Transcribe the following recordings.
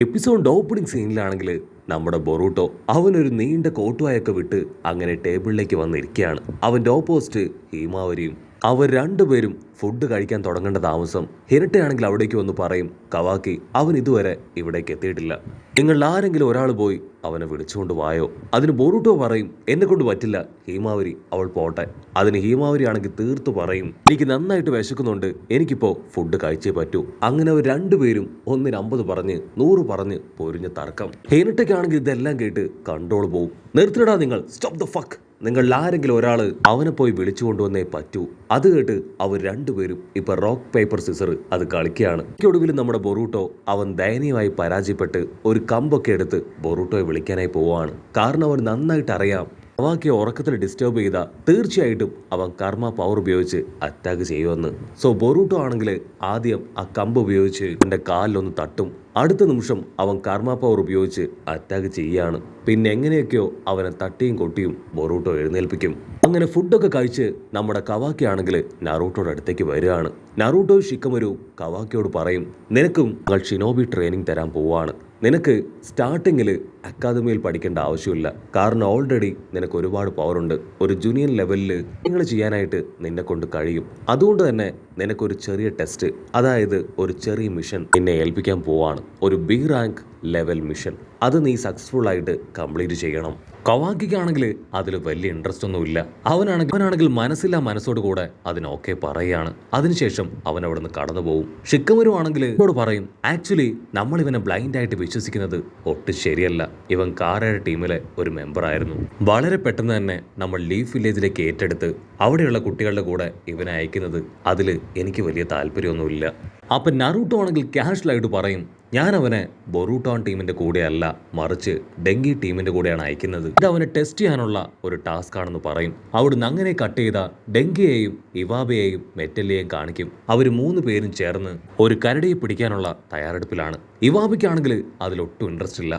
Episode opening സീനിലാണെങ്കിൽ നമ്മുടെ Boruto അവനൊരു നീണ്ട കോട്ടുവായൊക്കെ വിട്ട് അങ്ങനെ ടേബിളിലേക്ക് വന്നിരിക്കുകയാണ്. അവൻ്റെ ഓപ്പോസിറ്റ് ഹീമാവരിയും. അവർ രണ്ടുപേരും ഫുഡ് കഴിക്കാൻ തുടങ്ങേണ്ട താമസം ഹിരട്ടയാണെങ്കിൽ അവിടേക്ക് വന്ന് പറയും, കവാക്കി അവൻ ഇതുവരെ ഇവിടേക്ക് എത്തിയിട്ടില്ല, നിങ്ങൾ ആരെങ്കിലും ഒരാൾ പോയി അവനെ വിളിച്ചുകൊണ്ട് വായോ. അതിന് ബൊറൂട്ടോ പറയും, എന്നെ കൊണ്ട് പറ്റില്ല ഹീമാവരി, അവൾ പോട്ടെ. അതിന് ഹീമാവരി ആണെങ്കിൽ തീർത്തു പറയും, എനിക്ക് നന്നായിട്ട് വിശക്കുന്നുണ്ട്, എനിക്കിപ്പോൾ ഫുഡ് കഴിച്ചേ പറ്റൂ. അങ്ങനെ അവർ രണ്ടുപേരും 150 പറഞ്ഞ് 100 പറഞ്ഞ് പൊരിഞ്ഞ തർക്കം. ഹിരട്ടയ്ക്കാണെങ്കിൽ ഇതെല്ലാം കേട്ട് കൺട്രോൾ പോവും. നിർത്തിടാ നിങ്ങൾ, സ്റ്റോപ്പ് ദ ഫക്ക്, നിങ്ങൾ ആരെങ്കിലും ഒരാൾ അവനെ പോയി വിളിച്ചു കൊണ്ടുവന്നേ പറ്റൂ. അത് കേട്ട് അവർ രണ്ടുപേരും ഇപ്പൊ റോക്ക് പേപ്പർ സിസർ അത് കളിക്കുകയാണ്. ഒടുവിൽ നമ്മുടെ ബൊറൂട്ടോ അവൻ ദയനീയമായി പരാജയപ്പെട്ട് ഒരു കമ്പൊക്കെ എടുത്ത് ബൊറൂട്ടോയെ വിളിക്കാനായി പോവാണ്. കാരണം അവൻ നന്നായിട്ട് അറിയാം കവാക്കിയെ ഉറക്കത്തിൽ ഡിസ്റ്റർബ് ചെയ്ത തീർച്ചയായിട്ടും അവൻ കർമ്മ പവർ ഉപയോഗിച്ച് അറ്റാക്ക് ചെയ്യുമെന്ന്. സോ ബൊറൂട്ടോ ആണെങ്കിൽ ആദ്യം ആ കമ്പ് ഉപയോഗിച്ച് എൻ്റെ കാലിലൊന്ന് തട്ടും. അടുത്ത നിമിഷം അവൻ കർമ്മ പവർ ഉപയോഗിച്ച് അറ്റാക്ക് ചെയ്യാണ്. പിന്നെ എങ്ങനെയൊക്കെയോ അവനെ തട്ടിയും കൊട്ടിയും ബൊറൂട്ടോ എഴുന്നേൽപ്പിക്കും. അങ്ങനെ ഫുഡൊക്കെ കഴിച്ച് നമ്മുടെ കവാക്കി ആണെങ്കിൽ നറൂട്ടോയുടെ അടുത്തേക്ക് വരികയാണ്. നറൂട്ടോ ഷിക്കമരു കവാക്കിയോട് പറയും, നിനക്കും ഞങ്ങൾ ഷിനോബി ട്രെയിനിങ് തരാൻ പോവാണ്. നിനക്ക് സ്റ്റാർട്ടിങ്ങിൽ അക്കാദമിയിൽ പഠിക്കേണ്ട ആവശ്യമില്ല, കാരണം ഓൾറെഡി നിനക്ക് ഒരുപാട് പവറുണ്ട്. ഒരു ജൂനിയർ ലെവലിൽ നിങ്ങൾ ചെയ്യാനായിട്ട് നിന്നെ കൊണ്ട് കഴിയും. അതുകൊണ്ട് തന്നെ നിനക്കൊരു ചെറിയ ടെസ്റ്റ്, അതായത് ഒരു ചെറിയ മിഷൻ നിന്നെ ഏൽപ്പിക്കാൻ പോവാണ്. ഒരു ബി റാങ്ക് ലെവൽ മിഷൻ. അത് നീ സക്സസ്ഫുൾ ആയിട്ട് കംപ്ലീറ്റ് ചെയ്യണം. കവാക്കിക്കാണെങ്കിൽ അതിൽ വലിയ ഇൻട്രസ്റ്റ് ഒന്നുമില്ല. അവനാണെങ്കിൽ മനസ്സില്ലാ മനസ്സോട് കൂടെ അതിനൊക്കെ പറയുകയാണ്. അതിനുശേഷം അവൻ അവിടെ നിന്ന് കടന്നു പോകും. ഷിക്കമരു ആണെങ്കിൽ ഇവരോട് പറയും, ആക്ച്വലി നമ്മൾ ഇവനെ ബ്ലൈൻഡ് ആയിട്ട് വിശ്വസിക്കുന്നത് ഒട്ടും ശരിയല്ല. ഇവൻ കാരയുടെ ടീമിലെ ഒരു മെമ്പർ ആയിരുന്നു. വളരെ പെട്ടെന്ന് തന്നെ നമ്മൾ ലീഫ് വില്ലേജിലേക്ക് ഏറ്റെടുത്ത് അവിടെയുള്ള കുട്ടികളുടെ കൂടെ ഇവനെ അയക്കുന്നത് അതിൽ എനിക്ക് വലിയ താല്പര്യമൊന്നുമില്ല. അപ്പം നറൂട്ടോ ആണെങ്കിൽ ക്യാഷ്വലായിട്ട് പറയും, ഞാൻ അവനെ ബൊറൂട്ടോൺ ടീമിന്റെ കൂടെയല്ല, മറിച്ച് ഡെങ്കി ടീമിന്റെ കൂടെയാണ് അയക്കുന്നത്. ഇത് അവനെ ടെസ്റ്റ് ചെയ്യാനുള്ള ഒരു ടാസ്ക് ആണെന്ന് പറയും. അവിടുന്ന് അങ്ങനെ കട്ട് ചെയ്ത ഡെങ്കിയെയും ഇവാബയെയും മെറ്റലിയെയും കാണിക്കും. അവർ 3 പേരും ചേർന്ന് ഒരു കരടിയെ പിടിക്കാനുള്ള തയ്യാറെടുപ്പിലാണ്. ഇവാബയ്ക്കാണെങ്കിൽ അതിലൊട്ടും ഇൻട്രസ്റ്റ് ഇല്ല.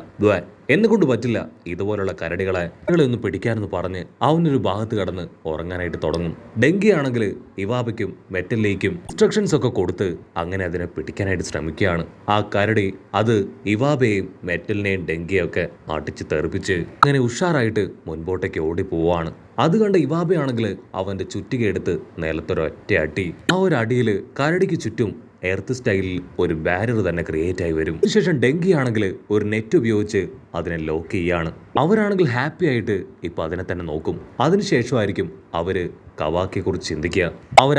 എന്നെ കൊണ്ട് പറ്റില്ല ഇതുപോലുള്ള കരടികളെ ഒന്ന് പിടിക്കാനെന്ന് പറഞ്ഞ് അവനൊരു ഭാഗത്ത് കടന്ന് ഉറങ്ങാനായിട്ട് തുടങ്ങും. ഡെങ്കി ആണെങ്കിൽ ഇവാബയ്ക്കും മെറ്റലിലേക്കും ഇൻസ്ട്രക്ഷൻസ് ഒക്കെ കൊടുത്ത് അങ്ങനെ അതിനെ പിടിക്കാനായിട്ട് ശ്രമിക്കുകയാണ്. ആ കരടി അത് ഇവാബയെയും മെറ്റലിനെയും ഡെങ്കിയൊക്കെ അടിച്ച് തെറിപ്പിച്ച് അങ്ങനെ ഉഷാറായിട്ട് മുൻപോട്ടേക്ക് ഓടി പോവാണ്. അത് കണ്ട ഇവാബയാണെങ്കിൽ അവന്റെ ചുറ്റിക എടുത്ത് നിലത്തൊരൊറ്റ അടി. ആ ഒരു അടിയിൽ കരടിക്ക് ചുറ്റും എർത്ത് സ്റ്റൈലിൽ ഒരു ബാരിയർ തന്നെ ക്രിയേറ്റ് ആയി വരും. അതിനുശേഷം ഡെങ്കി ആണെങ്കിൽ ഒരു നെറ്റ് ഉപയോഗിച്ച് അതിനെ ലോക്ക് ചെയ്യാണ്. അവരാണെങ്കിൽ ഹാപ്പി ആയിട്ട് ഇപ്പൊ അതിനെ തന്നെ നോക്കും. അതിനുശേഷമായിരിക്കും അവര് കവാക്കിയെ കുറിച്ച് ചിന്തിക്കുക.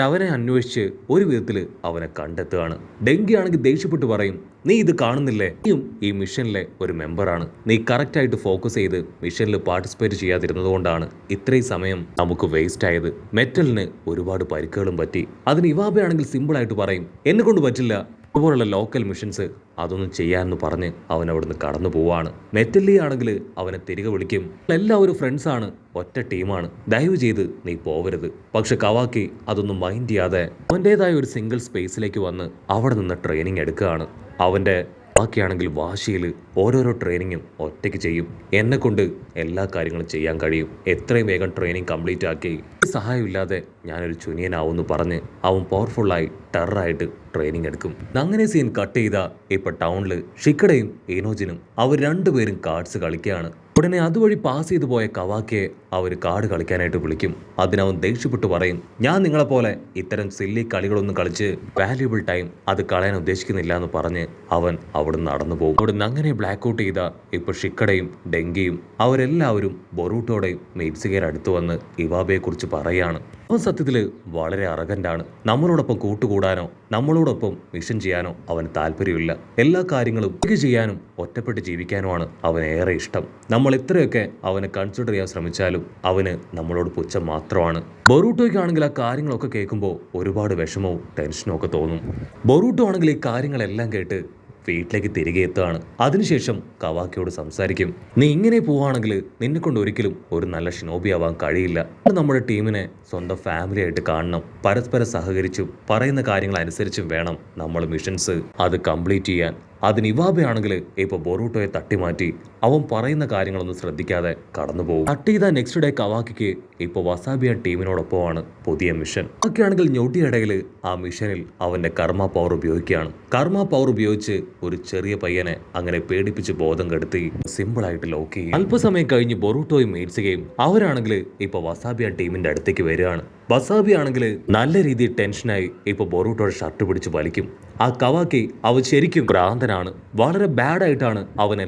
അവനെ അന്വേഷിച്ച് ഒരു വിധത്തിൽ അവനെ കണ്ടെത്തുകയാണ്. ഡെങ്കി ആണെങ്കിൽ ദേഷ്യപ്പെട്ട് പറയും, നീ ഇത് കാണുന്നില്ലേ, നീയും ഈ മിഷനിലെ ഒരു മെമ്പറാണ്. നീ കറക്റ്റായിട്ട് ഫോക്കസ് ചെയ്ത് മിഷനിൽ പാർട്ടിസിപ്പേറ്റ് ചെയ്യാതിരുന്നത് കൊണ്ടാണ് ഇത്രയും സമയം നമുക്ക് വേസ്റ്റ് ആയത്. മെറ്റലിന് ഒരുപാട് പരിക്കുകളും പറ്റി. അതിന് ഇവാബയാണെങ്കിൽ സിമ്പിളായിട്ട് പറയും, എന്നെ കൊണ്ട് പറ്റില്ല അതുപോലുള്ള ലോക്കൽ മിഷൻസ് അതൊന്നും ചെയ്യാമെന്ന് പറഞ്ഞ് അവൻ അവിടുന്ന് കടന്നു പോവാണ്. മെറ്റല്ലി ആണെങ്കിൽ അവനെ തിരികെ വിളിക്കും, എല്ലാവരും ഫ്രണ്ട്സാണ്, ഒറ്റ ടീമാണ്, ദയവ് ചെയ്ത് നീ പോവരുത്. പക്ഷെ കവാക്കി അതൊന്നും മൈൻഡ് ചെയ്യാതെ അവൻ്റെതായ ഒരു സിംഗിൾ സ്പേസിലേക്ക് വന്ന് അവിടെ നിന്ന് ട്രെയിനിങ് എടുക്കുകയാണ്. അവൻ്റെ ബാക്കിയാണെങ്കിൽ വാശിയിൽ ഓരോരോ ട്രെയിനിങ്ങും ഒറ്റയ്ക്ക് ചെയ്യും. എന്നെ കൊണ്ട് എല്ലാ കാര്യങ്ങളും ചെയ്യാൻ കഴിയും, എത്രയും വേഗം ട്രെയിനിങ് കംപ്ലീറ്റ് ആക്കി സഹായമില്ലാതെ ഞാനൊരു ചുനിയനാവുമെന്ന് പറഞ്ഞ് അവൻ പവർഫുള്ളായി ടെററായിട്ട് ട്രെയിനിങ് എടുക്കും. അങ്ങനെ സീൻ കട്ട് ചെയ്ത ഇപ്പൊ ടൗണിൽ ഷിക്കടയും ഏനോജിനും അവർ രണ്ടുപേരും കാർഡ്സ് കളിക്കുകയാണ്. ഉടനെ അതുവഴി പാസ് ചെയ്തു പോയ കവാക്കിയെ അവർ കാർഡ് കളിക്കാനായിട്ട് വിളിക്കും. അതിനവൻ ദേഷ്യപ്പെട്ട് പറയും, ഞാൻ നിങ്ങളെപ്പോലെ ഇത്തരം സില്ലി കളികളൊന്നും കളിച്ച് വാല്യൂബിൾ ടൈം അത് കളയാൻ ഉദ്ദേശിക്കുന്നില്ല എന്ന് പറഞ്ഞ് അവൻ അവിടെ നടന്നു പോകും. അവിടുന്ന് അങ്ങനെ ബ്ലാക്ക് ഔട്ട് ചെയ്ത ഇപ്പൊ ഷിക്കടയും ഡെങ്കിയും അവരെല്ലാവരും ബൊറൂട്ടോടെയും മെയ്റ്റ്സുകേർ അടുത്ത് വന്ന് ഇവാബയെ കുറിച്ച് പറയാണ്. അവൻ സത്യത്തില് വളരെ അറഗൻ്റാണ്. നമ്മളോടൊപ്പം കൂട്ടുകൂടാനോ നമ്മളോടൊപ്പം മിഷൻ ചെയ്യാനോ അവന് താല്പര്യമില്ല. എല്ലാ കാര്യങ്ങളും ചെയ്യാനും ഒറ്റപ്പെട്ട് ജീവിക്കാനുമാണ് അവന് ഏറെ ഇഷ്ടം. നമ്മൾ എത്രയൊക്കെ അവനെ കൺസിഡർ ചെയ്യാൻ ശ്രമിച്ചാലും അവന് നമ്മളോട് പുച്ഛം മാത്രമാണ്. ബൊറൂട്ടോയ്ക്കാണെങ്കിൽ ആ കാര്യങ്ങളൊക്കെ കേൾക്കുമ്പോൾ ഒരുപാട് വിഷമവും ടെൻഷനും ഒക്കെ തോന്നും. ബൊറൂട്ടോ ആണെങ്കിൽ ഈ കാര്യങ്ങളെല്ലാം കേട്ട് വീട്ടിലേക്ക് തിരികെ എത്തുകയാണ്. അതിനുശേഷം കവാക്കിയോട് സംസാരിക്കും, നീ ഇങ്ങനെ പോവുകയാണെങ്കിൽ നിന്നെ കൊണ്ട് ഒരിക്കലും ഒരു നല്ല ഷിനോബി ആവാൻ കഴിയില്ല. നമ്മുടെ ടീമിനെ സ്വന്തം ഫാമിലി ആയിട്ട് കാണണം. പരസ്പരം സഹകരിച്ചും പറയുന്ന കാര്യങ്ങൾ അനുസരിച്ചും വേണം നമ്മൾ മിഷൻസ് അത് കംപ്ലീറ്റ് ചെയ്യാൻ. അതിന് ഇവാബയാണെങ്കിൽ ഇപ്പൊ ബൊറൂട്ടോയെ തട്ടിമാറ്റി അവൻ പറയുന്ന കാര്യങ്ങളൊന്നും ശ്രദ്ധിക്കാതെ കടന്നുപോകും. കട്ട് ചെയ്ത നെക്സ്റ്റ് ഡേ കവാക്കിക്ക് ഇപ്പൊ വസാബിയ ടീമിനോടൊപ്പമാണ് പുതിയ മിഷൻ. ബാക്കിയാണെങ്കിൽ ഞൊട്ടിയിടയിൽ ആ മിഷനിൽ അവന്റെ കർമ്മ പവർ ഉപയോഗിക്കുകയാണ്. കർമ്മ പവർ ഉപയോഗിച്ച് ഒരു ചെറിയ പയ്യനെ അങ്ങനെ പേടിപ്പിച്ച് ബോധം കെടുത്തി സിമ്പിൾ ആയിട്ട് ലോക്ക് ചെയ്യും. അല്പസമയം കഴിഞ്ഞ് ബൊറൂട്ടോയും മേറ്റ്സുകയും അവരാണെങ്കിൽ ഇപ്പൊ വസാബിയ ടീമിന്റെ അടുത്തേക്ക് വരികയാണ്. വസാബി ആണെങ്കിൽ നല്ല രീതിയിൽ ടെൻഷനായി ഇപ്പൊ ബൊറൂട്ടോയുടെ ഷർട്ട് പിടിച്ച് വലിക്കും. ആ കവാക്കി അവൻ ശരിക്കും ഭ്രാന്തനാണ്. വളരെ ബാഡായിട്ടാണ് അവൻ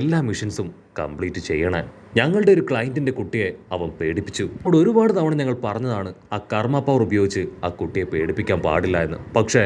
എല്ലാ മിഷൻസും കംപ്ലീറ്റ് ചെയ്യണേ. ഞങ്ങളുടെ ഒരു ക്ലയന്റിന്റെ കുട്ടിയെ അവൻ പേടിപ്പിച്ചു. അവിടെ ഒരുപാട് തവണ ഞങ്ങൾ പറഞ്ഞതാണ് ആ കർമ്മ പവർ ഉപയോഗിച്ച് ആ കുട്ടിയെ പേടിപ്പിക്കാൻ പാടില്ല എന്ന്. പക്ഷേ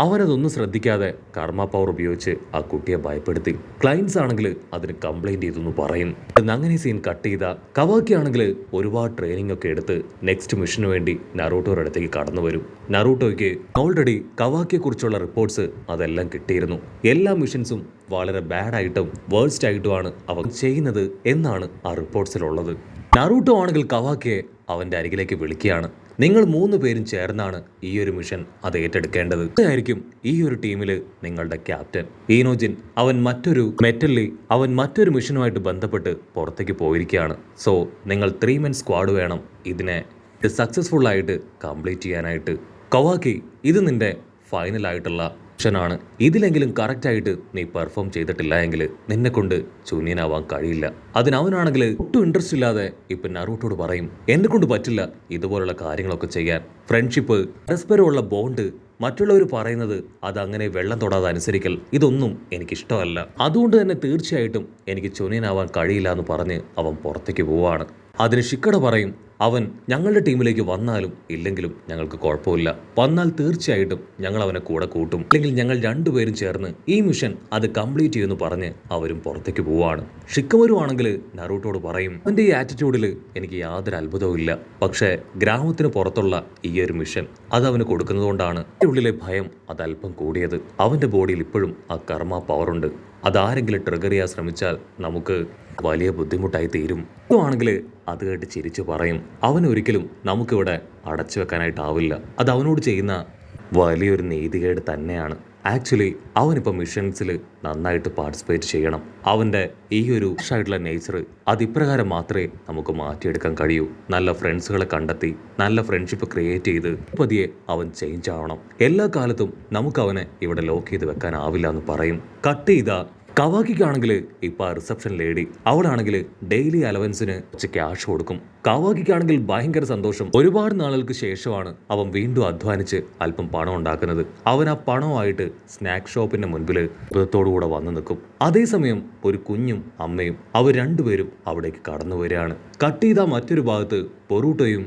അവനതൊന്നും ശ്രദ്ധിക്കാതെ കർമ്മ പവർ ഉപയോഗിച്ച് ആ കുട്ടിയെ ഭയപ്പെടുത്തി. ക്ലയൻസ് ആണെങ്കിൽ അതിന് കംപ്ലൈന്റ് ചെയ്തെന്ന് പറയും. അങ്ങനെ സീൻ കട്ട് ചെയ്ത കവാക്കി ആണെങ്കിൽ ഒരുപാട് ട്രെയിനിങ് ഒക്കെ എടുത്ത് നെക്സ്റ്റ് മിഷന് വേണ്ടി നറൂട്ടോയുടെ അടുത്തേക്ക് കടന്നു വരും. നറൂട്ടോയ്ക്ക് ഓൾറെഡി കവാക്കിയെ കുറിച്ചുള്ള റിപ്പോർട്ട്സ് അതെല്ലാം കിട്ടിയിരുന്നു. എല്ലാ മിഷൻസും വളരെ ബാഡായിട്ടും വേഴ്സ്റ്റ് ആയിട്ടുമാണ് അവൻ ചെയ്യുന്നത് എന്നാണ് ആ റിപ്പോർട്ട്സിലുള്ളത്. നറൂട്ടോ ആണെങ്കിൽ കവാക്കിയെ അവന്റെ അരികിലേക്ക് വിളിക്കുകയാണ്. നിങ്ങൾ 3 പേരും ചേർന്നാണ് ഈ ഒരു മിഷൻ അത് ഏറ്റെടുക്കേണ്ടത്. ആയിരിക്കും ഈ ഒരു ടീമില് നിങ്ങളുടെ ക്യാപ്റ്റൻ. ഈനോജിൻ അവൻ മറ്റൊരു മിഷനുമായിട്ട് ബന്ധപ്പെട്ട് പുറത്തേക്ക് പോയിരിക്കുകയാണ്. സോ നിങ്ങൾ 3 മെൻ സ്ക്വാഡ് വേണം ഇതിനെ സക്സസ്ഫുൾ ആയിട്ട് കംപ്ലീറ്റ് ചെയ്യാനായിട്ട്. കവാക്കി ഇത് നിന്റെ ഫൈനൽ ആയിട്ടുള്ള മിഷനാണ്. ഇതിലെങ്കിലും കറക്റ്റായിട്ട് നീ പെർഫോം ചെയ്തിട്ടില്ല എങ്കിൽ നിന്നെ കൊണ്ട് ചൂന്യനാവാൻ കഴിയില്ല. അതിനവനാണെങ്കിൽ ഒട്ടും ഇൻട്രസ്റ്റ് ഇല്ലാതെ ഇപ്പൊ നറൂട്ടോട് പറയും, എന്നെ കൊണ്ട് പറ്റില്ല ഇതുപോലുള്ള കാര്യങ്ങളൊക്കെ ചെയ്യാൻ. ഫ്രണ്ട്ഷിപ്പ്, പരസ്പരമുള്ള ബോണ്ട്, മറ്റുള്ളവർ പറയുന്നത് അതങ്ങനെ വെള്ളം തൊടാതെ അനുസരിക്കൽ, ഇതൊന്നും എനിക്കിഷ്ടമല്ല. അതുകൊണ്ട് തന്നെ തീർച്ചയായിട്ടും എനിക്ക് ചുനിയനാവാൻ കഴിയില്ല എന്ന് പറഞ്ഞ് അവൻ പുറത്തേക്ക് പോവാണ്. അതിന് ഷിക്കട പറയും, അവൻ ഞങ്ങളുടെ ടീമിലേക്ക് വന്നാലും ഇല്ലെങ്കിലും ഞങ്ങൾക്ക് കുഴപ്പമില്ല. വന്നാൽ തീർച്ചയായിട്ടും ഞങ്ങൾ അവനെ കൂടെ കൂട്ടും. അല്ലെങ്കിൽ ഞങ്ങൾ 2 പേരും ചേർന്ന് ഈ മിഷൻ അത് കംപ്ലീറ്റ് ചെയ്യുമെന്ന് പറഞ്ഞ് അവരും പുറത്തേക്ക് പോവാണ്. ഷിക്കമരു ആണെങ്കിൽ നറൂട്ടോട് പറയും, അവന്റെ ഈ ആറ്റിറ്റ്യൂഡിൽ എനിക്ക് യാതൊരു അത്ഭുതവും ഇല്ല. പക്ഷേ ഗ്രാമത്തിന് പുറത്തുള്ള ഈ ഒരു മിഷൻ അത് അവന് കൊടുക്കുന്നതുകൊണ്ടാണ് ഉള്ളിലെ ഭയം അതല്പം കൂടിയത്. അവന്റെ ബോഡിയിൽ ഇപ്പോഴും ആ കർമ്മ പവറുണ്ട്. അതാരെങ്കിലും ട്രിഗർ ചെയ്യാൻ ശ്രമിച്ചാൽ നമുക്ക് വലിയ ബുദ്ധിമുട്ടായി തീരും. ആണെങ്കിൽ അത് കേട്ട് ചിരിച്ചു പറയും, അവനൊരിക്കലും നമുക്കിവിടെ അടച്ചു വെക്കാനായിട്ടാവില്ല. അത് അവനോട് ചെയ്യുന്ന വലിയൊരു നീതികേട് തന്നെയാണ്. ആക്ച്വലി അവനിപ്പോൾ മിഷൻസിൽ നന്നായിട്ട് പാർട്ടിസിപ്പേറ്റ് ചെയ്യണം. അവൻ്റെ ഈ ഒരു ആയിട്ടുള്ള നേച്ചർ അതിപ്രകാരം മാത്രമേ നമുക്ക് മാറ്റിയെടുക്കാൻ കഴിയൂ. നല്ല ഫ്രണ്ട്സുകളെ കണ്ടെത്തി നല്ല ഫ്രണ്ട്ഷിപ്പ് ക്രിയേറ്റ് ചെയ്ത് പതിയെ അവൻ ചേഞ്ച് ആവണം. എല്ലാ കാലത്തും നമുക്കവനെ ഇവിടെ ലോക്ക് ചെയ്ത് വെക്കാനാവില്ല എന്ന് പറയും. കട്ട് ചെയ്ത കവാക്കിക്കാണെങ്കിൽ ഇപ്പൊ റിസപ്ഷൻ ലേഡി അവളാണെങ്കിൽ ഡെയിലി അലവൻസിന് കുറച്ച് ക്യാഷ് കൊടുക്കും. കവാക്കിക്കാണെങ്കിൽ ഭയങ്കര സന്തോഷം. ഒരുപാട് നാളുകൾക്ക് ശേഷമാണ് അവൻ വീണ്ടും അധ്വാനിച്ച് അല്പം പണം ഉണ്ടാക്കുന്നത്. അവൻ ആ പണമായിട്ട് സ്നാക്ക് ഷോപ്പിന്റെ മുൻപിൽ അത്ഭുതത്തോടുകൂടെ വന്നു നിൽക്കും. അതേസമയം ഒരു കുഞ്ഞും അമ്മയും അവർ 2 പേരും അവിടേക്ക് കടന്നു വരികയാണ്. കട്ട് ചെയ്ത മറ്റൊരു ഭാഗത്ത് ബൊറൂട്ടോയും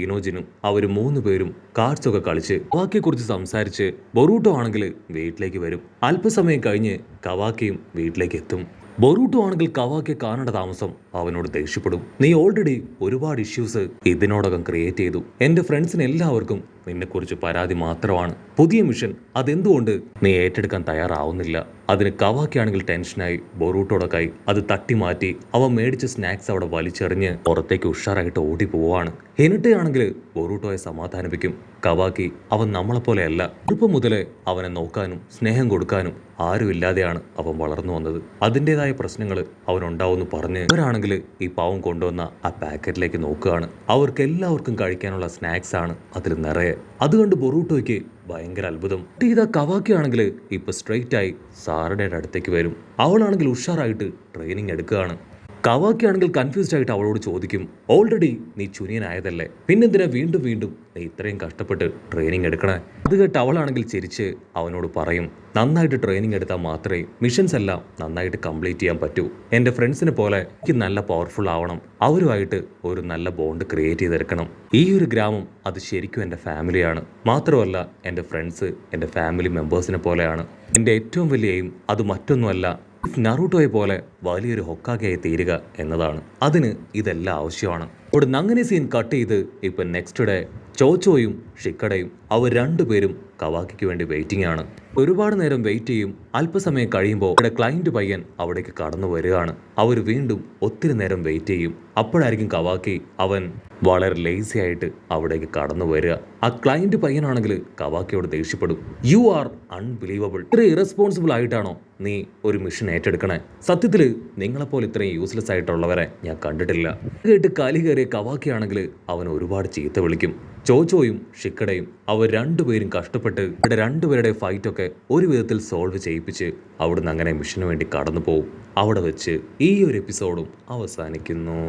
ഈനോജിനും അവർ 3 പേരും കാർഡ്സ് ഒക്കെ കളിച്ച് കവാക്കിയെക്കുറിച്ച് സംസാരിച്ച് ബൊറൂട്ടോ ആണെങ്കിൽ വീട്ടിലേക്ക് വരും. അല്പസമയം കഴിഞ്ഞ് കവാക്കിയും വീട്ടിലേക്ക് എത്തും. ബൊറൂട്ടോ ആണെങ്കിൽ കവാക്കിയെ കാണേണ്ട താമസം അവനോട് ദേഷ്യപ്പെടും. നീ ഓൾറെഡി ഒരുപാട് ഇഷ്യൂസ് ഇതിനോടകം ക്രിയേറ്റ് ചെയ്തു. എന്റെ ഫ്രണ്ട്സിന് എല്ലാവർക്കും നിന്നെക്കുറിച്ച് പരാതി മാത്രമാണ്. പുതിയ മിഷൻ അതെന്തുകൊണ്ട് നീ ഏറ്റെടുക്കാൻ തയ്യാറാവുന്നില്ല? അതിന് കവാക്കിയാണെങ്കിൽ ടെൻഷനായി ബൊറൂട്ടോടൊക്കായി അത് തട്ടി മാറ്റി അവൻ മേടിച്ച സ്നാക്സ് അവിടെ വലിച്ചെറിഞ്ഞ് പുറത്തേക്ക് ഉഷാറായിട്ട് ഓടി പോവാണ്. എന്നിട്ടാണെങ്കിൽ ബൊറൂട്ടോയെ സമാധാനിപ്പിക്കും. കവാക്കി അവൻ നമ്മളെപ്പോലെയല്ല. ചെറുപ്പം മുതലേ അവനെ നോക്കാനും സ്നേഹം കൊടുക്കാനും ആരുമില്ലാതെയാണ് അവൻ വളർന്നു വന്നത്. അതിൻ്റെതായ പ്രശ്നങ്ങൾ അവനുണ്ടാവുമെന്ന് പറഞ്ഞ് അവരാണെങ്കിൽ ഈ പാവം കൊണ്ടുവന്ന ആ പാക്കറ്റിലേക്ക് നോക്കുകയാണ്. അവർക്ക് എല്ലാവർക്കും കഴിക്കാനുള്ള സ്നാക്സ് ആണ് അതിൽ നിറയെ. അതുകൊണ്ട് ബൊറൂട്ടോയ്ക്ക് ഭയങ്കര അത്ഭുതം. ഇതാ കവാക്കി ആണെങ്കിൽ ഇപ്പൊ സ്ട്രെയിറ്റ് ആയി സാറുടെ അടുത്തേക്ക് വരും. അവളാണെങ്കിൽ ഉഷാറായിട്ട് ട്രെയിനിങ് എടുക്കുകയാണ്. കവാക്കി ആണെങ്കിൽ കൺഫ്യൂസ്ഡ് ആയിട്ട് അവളോട് ചോദിക്കും, ഓൾറെഡി നീ ചുനിയനായതല്ലേ, പിന്നെന്തിനാ വീണ്ടും വീണ്ടും നീ ഇത്രയും കഷ്ടപ്പെട്ട് ട്രെയിനിങ് എടുക്കണേ? അത് കേട്ട് അവളാണെങ്കിൽ ചിരിച്ച് അവനോട് പറയും, നന്നായിട്ട് ട്രെയിനിങ് എടുത്താൽ മാത്രമേ മിഷൻസ് എല്ലാം നന്നായിട്ട് കംപ്ലീറ്റ് ചെയ്യാൻ പറ്റൂ. എൻ്റെ ഫ്രണ്ട്സിനെ പോലെ എനിക്ക് നല്ല പവർഫുൾ ആവണം. അവരുമായിട്ട് ഒരു നല്ല ബോണ്ട് ക്രിയേറ്റ് ചെയ്തെടുക്കണം. ഈ ഒരു ഗ്രാമം അത് ശരിക്കും എൻ്റെ ഫാമിലിയാണ്. മാത്രമല്ല എൻ്റെ ഫ്രണ്ട്സ് എൻ്റെ ഫാമിലി മെമ്പേഴ്സിനെ പോലെയാണ്. എൻ്റെ ഏറ്റവും വലിയ എയിം അത് മറ്റൊന്നുമല്ല, നറൂട്ടോയെ പോലെ വലിയൊരു ഹൊക്കാഗെയായി തീരുക എന്നതാണ്. അതിന് ഇതെല്ലാം ആവശ്യമാണ്. ഇവിടുന്ന് അങ്ങനെ സീൻ കട്ട് ചെയ്ത് ഇപ്പൊ നെക്സ്റ്റ് ഡേ ചോച്ചോയും ഷിക്കടയും അവർ രണ്ടുപേരും കവാക്കിക്ക് വേണ്ടി വെയിറ്റിംഗ് ആണ്. ഒരുപാട് നേരം വെയിറ്റ് ചെയ്യും. അല്പസമയം കഴിയുമ്പോൾ ഇവിടെ ക്ലയന്റ് പയ്യൻ അവിടേക്ക് കടന്നു വരികയാണ്. അവർ വീണ്ടും ഒത്തിരി നേരം വെയിറ്റ് ചെയ്യും. അപ്പോഴായിരിക്കും കവാക്കി അവൻ വളരെ ലേസി ആയിട്ട് അവിടേക്ക് കടന്നു വരിക. ആ ക്ലയന്റ് പയ്യനാണെങ്കിൽ കവാക്കിയോട് ദേഷ്യപ്പെടും. You are unbelievable. ഇത്ര ഇറസ്പോൺസിബിൾ ആയിട്ടാണോ നീ ഒരു മിഷൻ ഏറ്റെടുക്കണേ? സത്യത്തിൽ നിങ്ങളെപ്പോലെ ഇത്രയും യൂസ്ലെസ് ആയിട്ടുള്ളവരെ ഞാൻ കണ്ടിട്ടില്ല. കേട്ട് കലി കയറിയ കവാക്കിയാണെങ്കിൽ അവൻ ഒരുപാട് ചീത്ത വിളിക്കും. ചോച്ചോയും ഷിക്കടയും അവർ രണ്ടുപേരും കഷ്ടപ്പെട്ട് ഇവിടെ രണ്ടുപേരുടെ ഫൈറ്റൊക്കെ ഒരു വിധത്തിൽ സോൾവ് ചെയ്യിപ്പിച്ച് അവിടുന്ന് അങ്ങനെ മിഷന് വേണ്ടി കടന്നു പോകും. അവിടെ വെച്ച് ഈ ഒരു എപ്പിസോഡും അവസാനിക്കുന്നു.